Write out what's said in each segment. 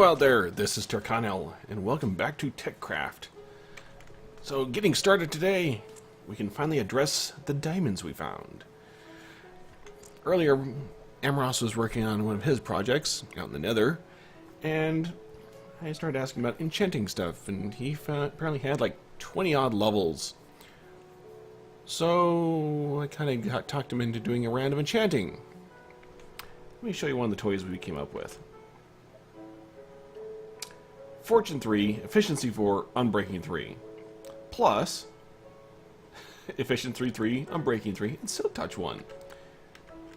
Hello out there, this is Terkanil, and welcome back to TechCraft. So, getting started today, we can finally address the diamonds we found. Earlier, Amros was working on one of his projects out in the nether, and I started asking about enchanting stuff, and he apparently had like 20 odd levels. So, I kind of talked him into doing a round of enchanting. Let me show you one of the toys we came up with. Fortune 3, Efficiency 4, Unbreaking 3. Plus, Efficiency 3, Unbreaking 3, and Silk Touch 1.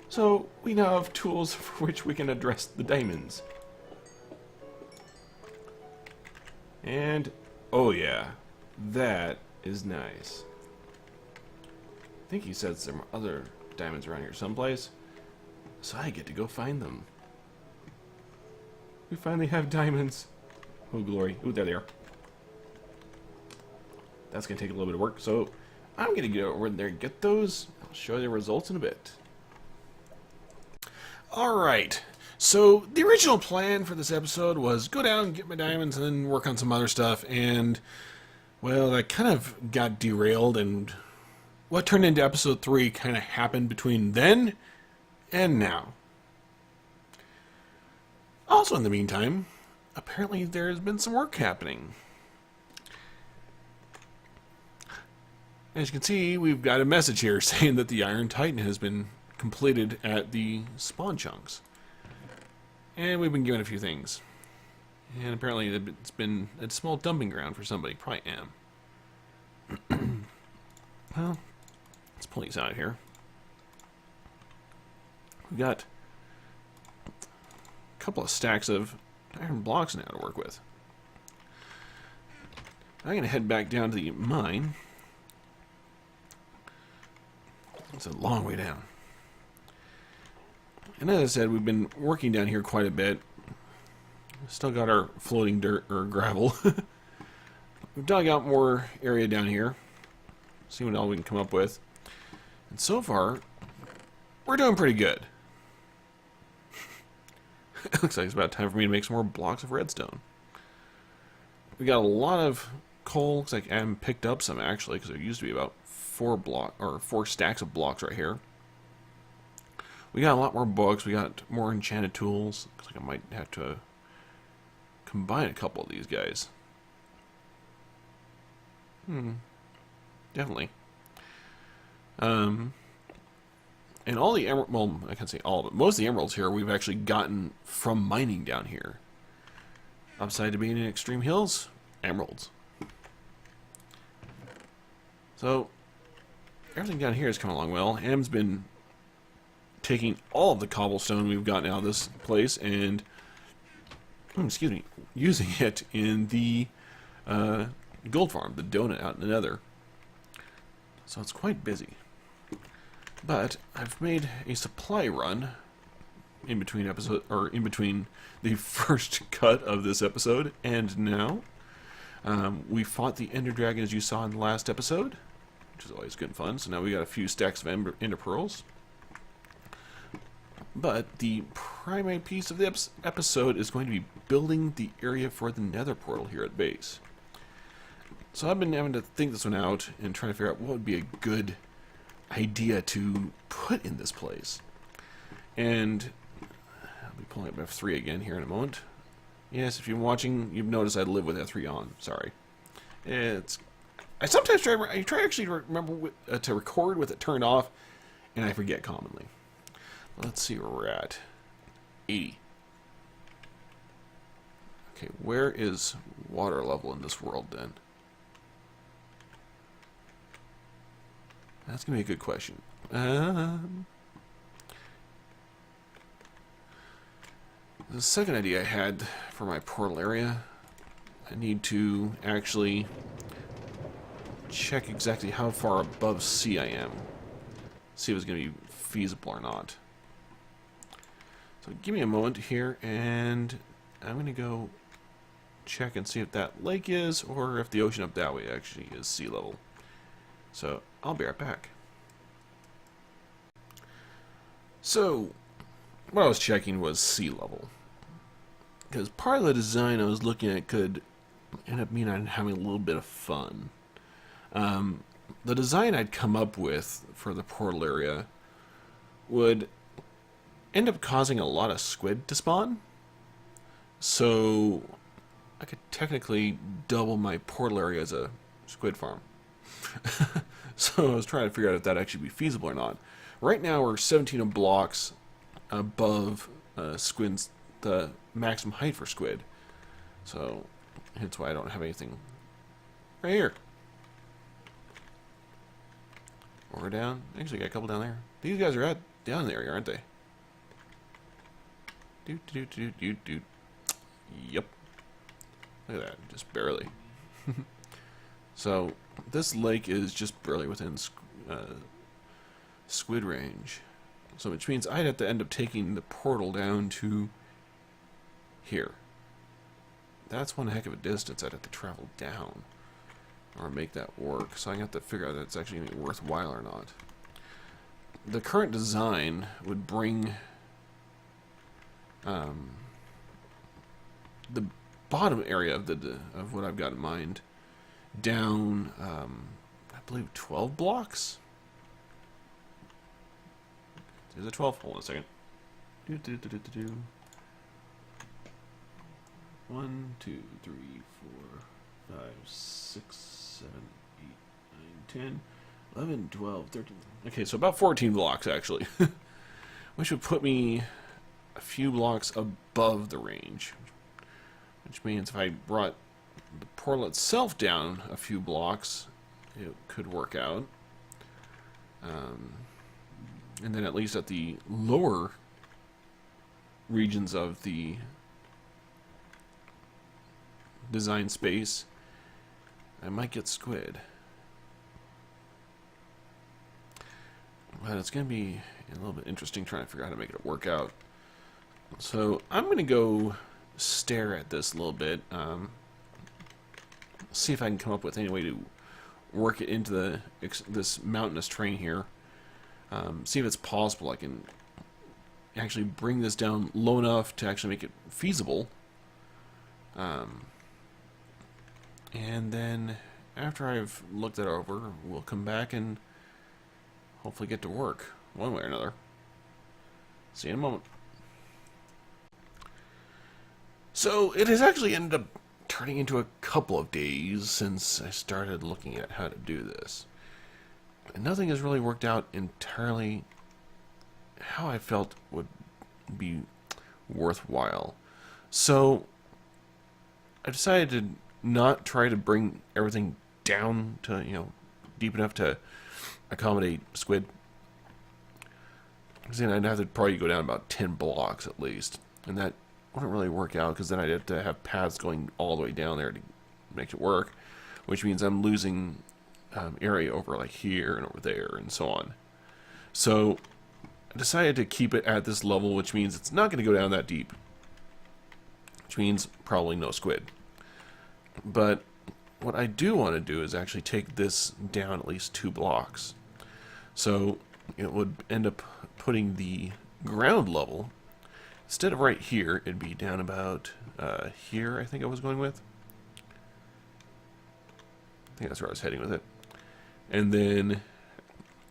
So, we now have tools for which we can address the diamonds. And, oh yeah, that is nice. I think he said some other diamonds around here someplace, so I get to go find them. We finally have diamonds. Oh, glory. Ooh, there they are. That's going to take a little bit of work, so I'm going to get over there and get those. I'll show you the results in a bit. Alright, so the original plan for this episode was go down, get my diamonds, and then work on some other stuff, and, well, that kind of got derailed, and what turned into episode 3 kind of happened between then and now. Also, in the meantime, apparently there's been some work happening. As you can see, we've got a message here saying that the Iron Titan has been completed at the spawn chunks. And we've been given a few things. And apparently it's been a small dumping ground for somebody. Probably am. Well, let's pull these out of here. We've got a couple of stacks of iron blocks now to work with. I'm going to head back down to the mine. It's a long way down. And as I said, we've been working down here quite a bit. Still got our floating dirt or gravel. We've dug out more area down here. See what all we can come up with. And so far, we're doing pretty good. It looks like it's about time for me to make some more blocks of redstone. We got a lot of coal. Looks like I haven't picked up some actually, because there used to be about 4 stacks of blocks right here. We got a lot more books. We got more enchanted tools. Looks like I might have to combine a couple of these guys. Definitely. And all the emerald, well, I can't say all, but most of the emeralds here we've actually gotten from mining down here. Upside to being in extreme hills, emeralds. So, everything down here is coming along well. Am's been taking all of the cobblestone we've gotten out of this place and, excuse me, using it in the gold farm, the donut out in the nether. So it's quite busy. But I've made a supply run in between in between the first cut of this episode and now. We fought the Ender Dragon as you saw in the last episode, which is always good and fun. So now we got a few stacks of Ender Pearls. But the primary piece of the episode is going to be building the area for the Nether portal here at base. So I've been having to think this one out and trying to figure out what would be a good idea to put in this place. And I'll be pulling up F3 again here in a moment. Yes, if you're watching, you've noticed I live with F3 on. Sorry. I sometimes try actually to remember to record with it turned off, and I forget commonly. Let's see where we're at. 80. Okay, where is water level in this world then? That's going to be a good question. The second idea I had for my portal area, I need to actually check exactly how far above sea I am. See if it's going to be feasible or not. So give me a moment here, and I'm going to go check and see if that lake is, or if the ocean up that way actually is sea level. So I'll be right back. So what I was checking was sea level. Because part of the design I was looking at could end up meaning I'm having a little bit of fun. The design I'd come up with for the portal area would end up causing a lot of squid to spawn. So I could technically double my portal area as a squid farm. So I was trying to figure out if that actually be feasible or not. Right now we're 17 blocks above squid's the maximum height for squid. So hence why I don't have anything right here. Or down. Actually got a couple down there. These guys are down there, aren't they? Yep. Look at that, just barely. So this lake is just barely within squid range. So which means I'd have to end up taking the portal down to here. That's one heck of a distance I'd have to travel down or make that work. So I have to figure out if it's actually going to be worthwhile or not. The current design would bring the bottom area of what I've got in mind down, I believe 12 blocks. Is it 12? Hold on a second. 1, 2, 3, 4, 5, 6, 7, 8, 9, 10, 11, 12, 13. Okay, so about 14 blocks actually. Which would put me a few blocks above the range. Which means if I brought the portal itself down a few blocks, it could work out. And then at least at the lower regions of the design space, I might get squid. But it's going to be a little bit interesting trying to figure out how to make it work out. So I'm going to go stare at this a little bit. See if I can come up with any way to work it into this mountainous terrain here. See if it's possible I can actually bring this down low enough to actually make it feasible. And then after I've looked it over, we'll come back and hopefully get to work one way or another. See you in a moment. So it has actually ended up turning into a couple of days since I started looking at how to do this. And nothing has really worked out entirely how I felt would be worthwhile. So I decided to not try to bring everything down to, deep enough to accommodate squid. Because then I'd have to probably go down about 10 blocks at least. And that wouldn't really work out because then I'd have to have paths going all the way down there to make it work. Which means I'm losing area over like here and over there and so on. So I decided to keep it at this level, which means it's not going to go down that deep. Which means probably no squid. But what I do want to do is actually take this down at least 2 blocks. So it would end up putting the ground level, instead of right here, it'd be down about here, I think I was going with. I think that's where I was heading with it. And then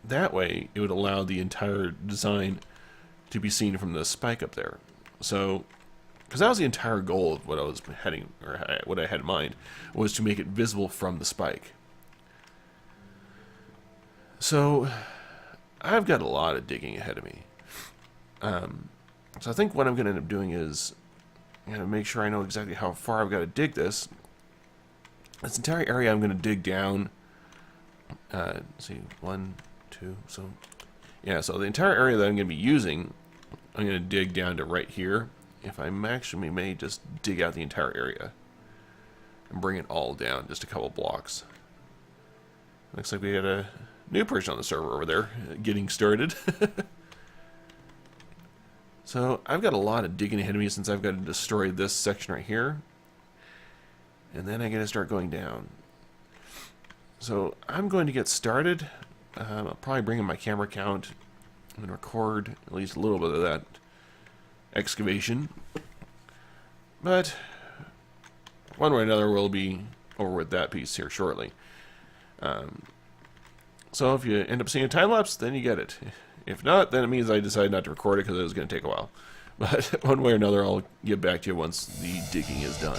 that way it would allow the entire design to be seen from the spike up there. So, because that was the entire goal of what I was heading, or what I had in mind, was to make it visible from the spike. So I've got a lot of digging ahead of me. So I think what I'm going to end up doing is I'm going to make sure I know exactly how far I've got to dig this. This entire area I'm going to dig down. Let's see, 1, 2, so yeah, so the entire area that I'm going to be using, I'm going to dig down to right here. If I actually may just dig out the entire area and bring it all down just a couple blocks. Looks like we had a new person on the server over there getting started. So I've got a lot of digging ahead of me since I've got to destroy this section right here. And then I got to start going down. So I'm going to get started. I'll probably bring in my camera count and record at least a little bit of that excavation. But one way or another, we'll be over with that piece here shortly. So if you end up seeing a time-lapse, then you get it. If not, then it means I decided not to record it because it was going to take a while. But one way or another, I'll get back to you once the digging is done.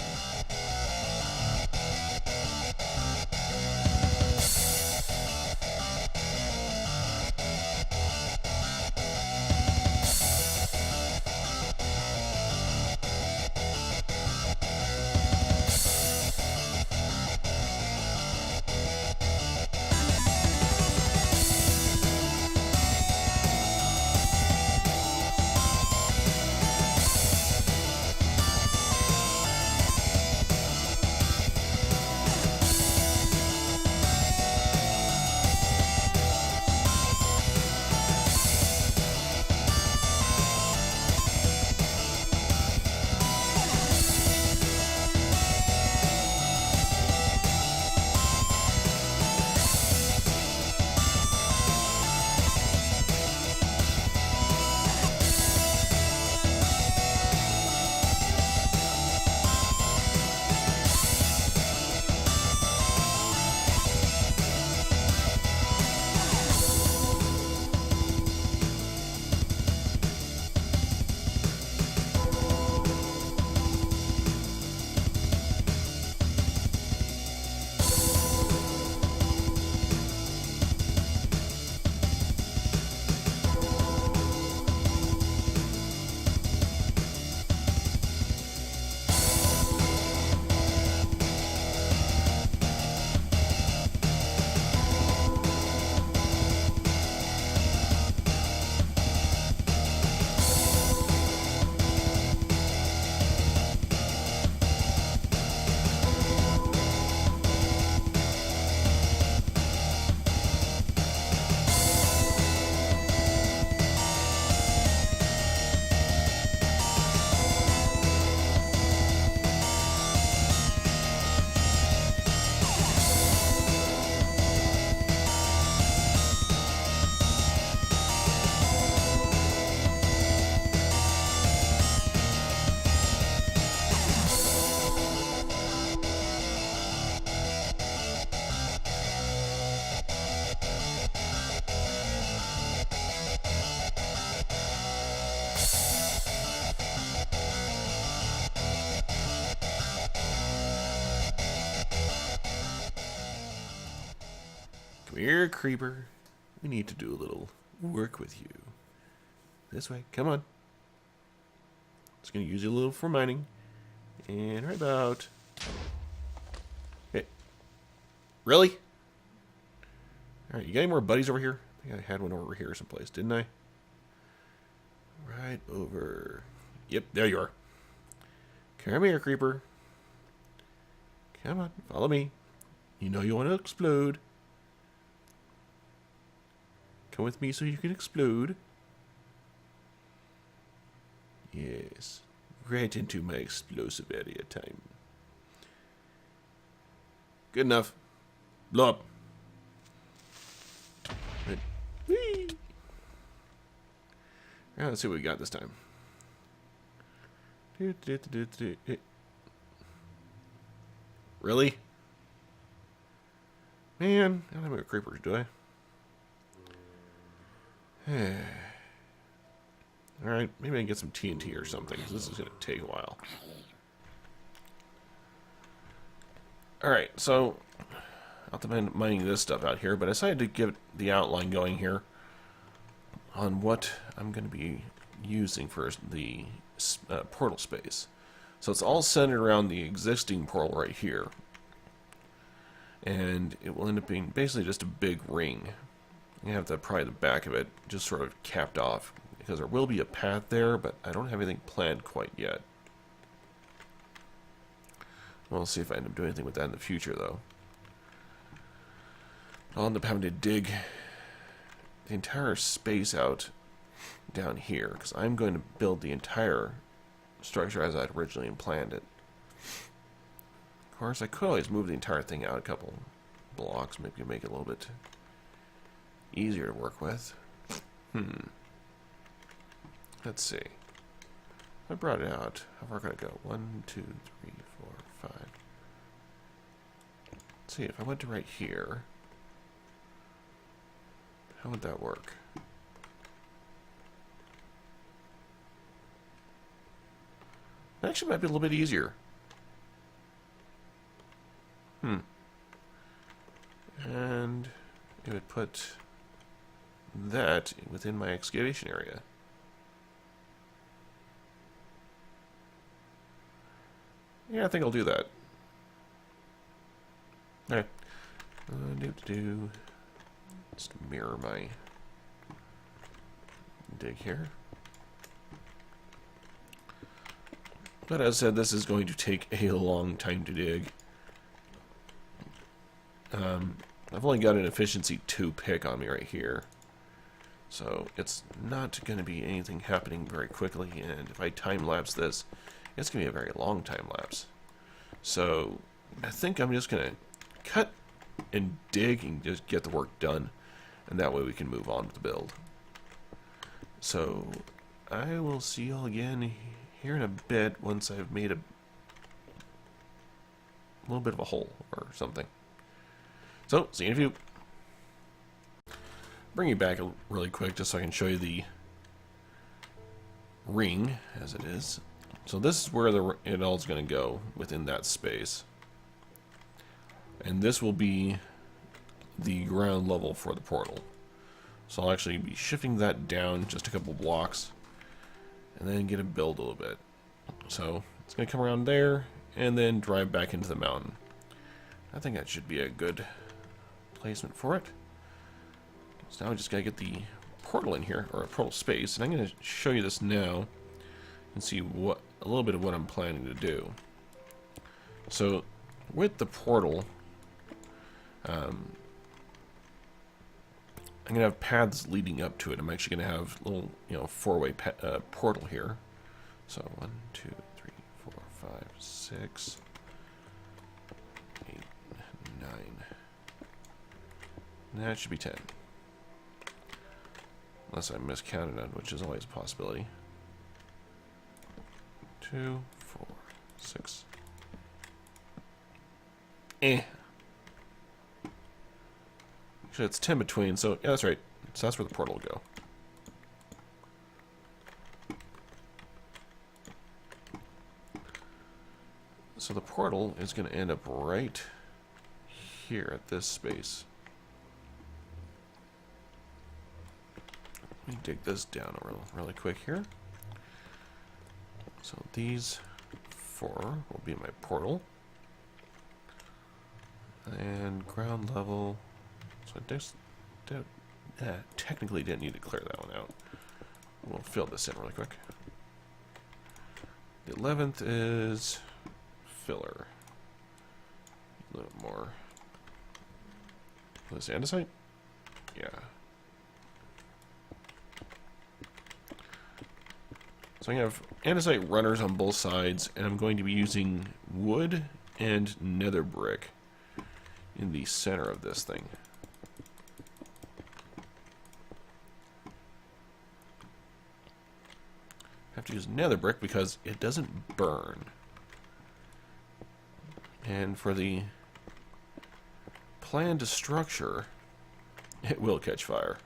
Come here, creeper. We need to do a little work with you. This way. Come on. Just going to use you a little for mining. And right about... Hey. Really? Alright, you got any more buddies over here? I think I had one over here someplace, didn't I? Right over... Yep, there you are. Come here, creeper. Come on, follow me. You know you want to explode. Come with me so you can explode. Yes. Right into my explosive area time. Good enough. Blow up. Right. Whee! Now let's see what we got this time. Really? Man, I don't have any creepers, do I? Alright, maybe I can get some TNT or something, because this is going to take a while. Alright, so I'll depend mining this stuff out here, but I decided to get the outline going here on what I'm going to be using for the portal space. So it's all centered around the existing portal right here. And it will end up being basically just a big ring. You have probably the back of it just sort of capped off, because there will be a path there, but I don't have anything planned quite yet. We'll see if I end up doing anything with that in the future, though. I'll end up having to dig the entire space out down here, because I'm going to build the entire structure as I'd originally planned it. Of course, I could always move the entire thing out a couple blocks, maybe make it a little bit easier to work with. Let's see. I brought it out. How far can I go? 1, 2, 3, 4, 5. Let's see, if I went to right here, how would that work? That actually might be a little bit easier. And it would put that within my excavation area. Yeah, I think I'll do that. Alright. Just mirror my dig here. But as I said, this is going to take a long time to dig. I've only got an efficiency 2 pick on me right here. So it's not going to be anything happening very quickly, and if I time-lapse this, it's going to be a very long time-lapse. So I think I'm just going to cut and dig and just get the work done, and that way we can move on with the build. So I will see you all again here in a bit once I've made a little bit of a hole or something. So, see you in a few. Bring you back really quick just so I can show you the ring as it is. So this is where it all is going to go within that space. And this will be the ground level for the portal. So I'll actually be shifting that down just a couple blocks and then get it built a little bit. So it's going to come around there and then drive back into the mountain. I think that should be a good placement for it. So now I just got to get the portal in here, or a portal space, and I'm going to show you this now and see a little bit of what I'm planning to do. So with the portal, I'm going to have paths leading up to it. I'm actually going to have a little, 4-way portal here. So 1, 2, 3, 4, 5, 6, 8, 9. That should be 10. Unless I miscounted it, which is always a possibility. 2, 4, 6. Actually, it's 10 between, so yeah, that's right. So that's where the portal will go. So the portal is going to end up right here at this space. Let me dig this down really quick here. So these 4 will be my portal. And ground level. So I technically didn't need to clear that one out. We'll fill this in really quick. The 11th is filler. A little bit more. What is andesite? Yeah. So I have andesite runners on both sides, and I'm going to be using wood and nether brick in the center of this thing. I have to use nether brick because it doesn't burn. And for the plan to structure, it will catch fire.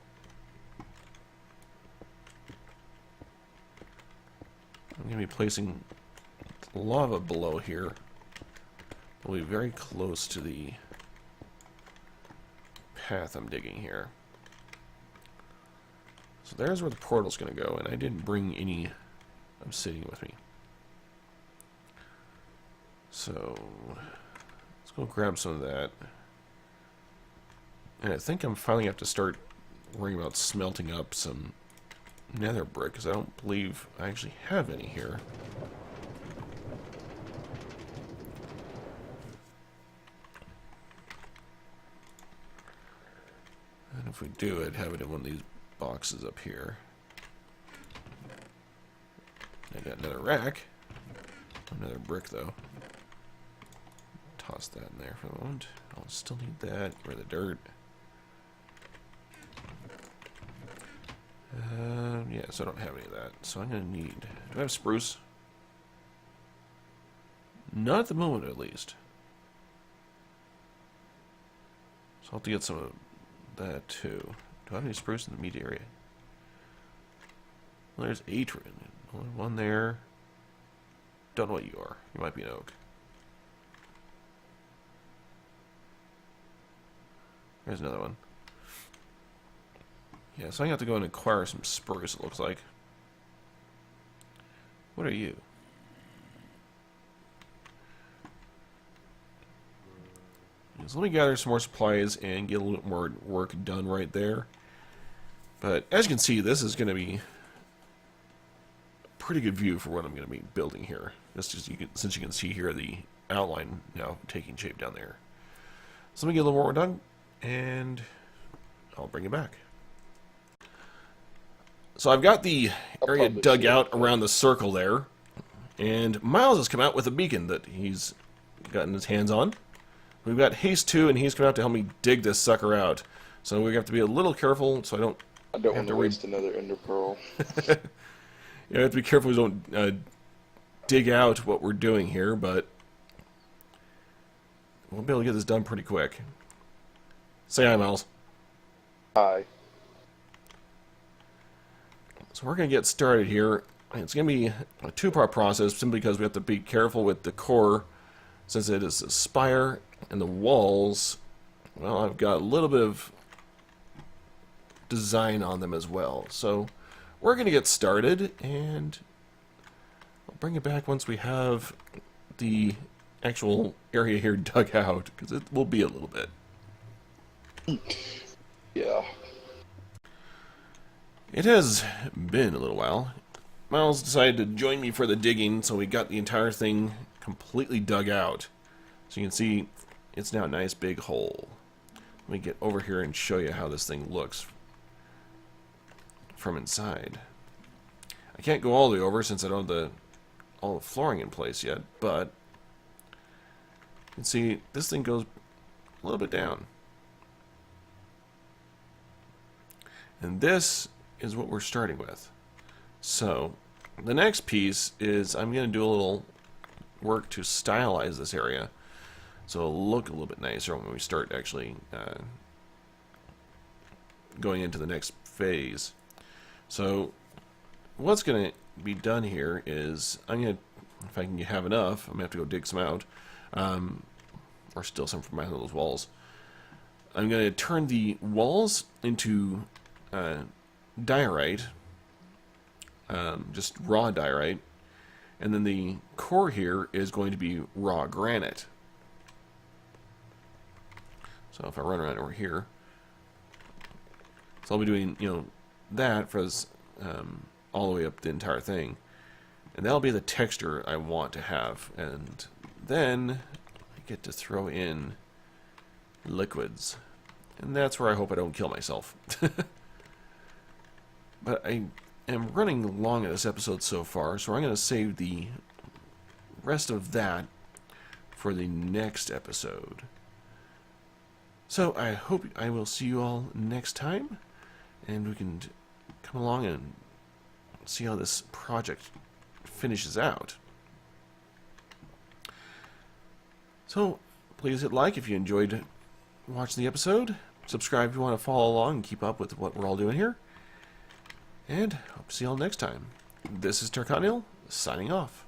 I'm going to be placing lava below here. We'll be very close to the path I'm digging here. So there's where the portal's going to go, and I didn't bring any obsidian with me. So let's go grab some of that. And I think I'm finally going to have to start worrying about smelting up some nether brick, because I don't believe I actually have any here. And if we do, I'd have it in one of these boxes up here. I got another rack. Another brick, though. Toss that in there for the moment. I'll still need that for the dirt. Yeah, so I don't have any of that. So I'm going to need... Do I have spruce? Not at the moment, at least. So I'll have to get some of that, too. Do I have any spruce in the meat area? Well, there's 8 written. Only one there. Don't know what you are. You might be an oak. There's another one. Yeah, so I have to go and acquire some spruce, it looks like. What are you? So let me gather some more supplies and get a little bit more work done right there. But as you can see, this is going to be a pretty good view for what I'm going to be building here. Just as since you can see here the outline now taking shape down there. So let me get a little more done, and I'll bring it back. So I've got the area dug out around the circle there, and Miles has come out with a beacon that he's gotten his hands on. We've got Haste 2, and he's come out to help me dig this sucker out. So we have to be a little careful so I don't want to waste another ender pearl. Yeah, we have to be careful we don't dig out what we're doing here, but we'll be able to get this done pretty quick. Say hi, Miles. Hi. So we're going to get started here. It's going to be a two-part process simply because we have to be careful with the core since it is a spire, and the walls, well, I've got a little bit of design on them as well. So we're going to get started, and I'll bring it back once we have the actual area here dug out, because it will be a little bit. Yeah. It has been a little while. Miles decided to join me for the digging, so we got the entire thing completely dug out. So you can see it's now a nice big hole. Let me get over here and show you how this thing looks from inside. I can't go all the way over since I don't have all the flooring in place yet, but you can see this thing goes a little bit down. And this is what we're starting with. So the next piece is I'm going to do a little work to stylize this area so it'll look a little bit nicer when we start actually going into the next phase. So what's going to be done here is I'm going to, if I can have enough, I'm going to have to go dig some out, or steal some from behind those walls. I'm going to turn the walls into diorite, just raw diorite, and then the core here is going to be raw granite. So if I run around over here, so I'll be doing, that for this, all the way up the entire thing, and that'll be the texture I want to have. And then I get to throw in liquids, and that's where I hope I don't kill myself. But I am running long in this episode so far, so I'm going to save the rest of that for the next episode. So I hope I will see you all next time, and we can come along and see how this project finishes out. So please hit like if you enjoyed watching the episode. Subscribe if you want to follow along and keep up with what we're all doing here. And hope to see you all next time. This is Terkanil, signing off.